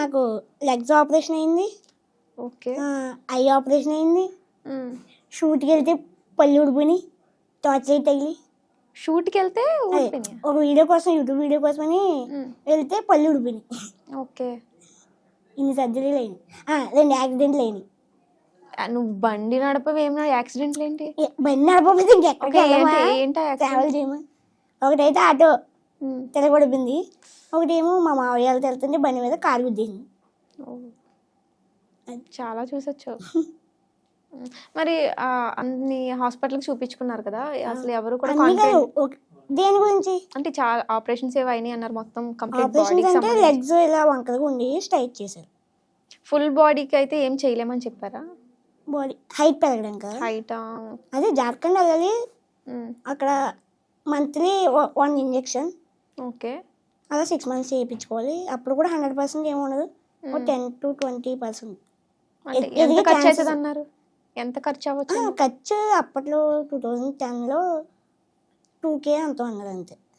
నాకు legs operation అయింది, okay. Eye operation అయింది, షూట్కి వెళ్తే పళ్ళు ఊడిపోయినాయి, టార్చ్ లైట్ తగిలి. షూట్కి వెళ్తే ఊడిపోయినాయా? ఒక వీడియో కోసం, యూట్యూబ్ వీడియో కోసం అని వెళ్తే పళ్ళు ఊడిపోయినాయి. ఓకే. ఇన్ని సర్జరీలు అయినాయి, 2 యాక్సిడెంట్లు అయినాయి. నువ్వు బండి నడపవేమో, యాక్సిడెంట్లు ఏంటి? బండి నడపకపోతే ఇంకెక్కడికి వెళ్ళమా, ఏంటా ట్రావెల్ చేయమా. ఒకటైతే ఆటో తిరగబడిపోయింది, ఒకటేమో మా మావయ్య వాళ్ళతో వెళ్తుంటే బండి మీద కారు గుద్దేసింది. చాలా చూసొచ్చు. మరి అన్ని హాస్పిటల్కి చూపించుకున్నారు కదా, అసలు ఎవరు కూడా దేని గురించి అంటే చాలా ఆపరేషన్స్ ఏవో అయినాయి అన్నారు, మొత్తం కంప్లీట్ ఆపరేషన్స్ అంటే లెగ్స్ ఇలా వంకరగా ఉండి స్ట్రైట్ చేశారు. ఫుల్ బాడీకి అయితే ఏం చేయలేమని చెప్పారా? బాడీ హైట్ పెరగడం కదా, హైటా? అదే జార్ఖండ్ వెళ్ళాలి, అక్కడ మంత్లీ 1 ఇంజెక్షన్. ఓకే. అలా 6 months చేయించుకోవాలి. అప్పుడు కూడా 100% ఏమి ఉండదు, 10 to 20%. ఎంత ఖర్చు అవుతుంది అన్నారు? ఎంత ఖర్చు అవ్వచ్చు? ఖర్చు అప్పట్లో 2010లో 2K అంత అన్నది అంతే.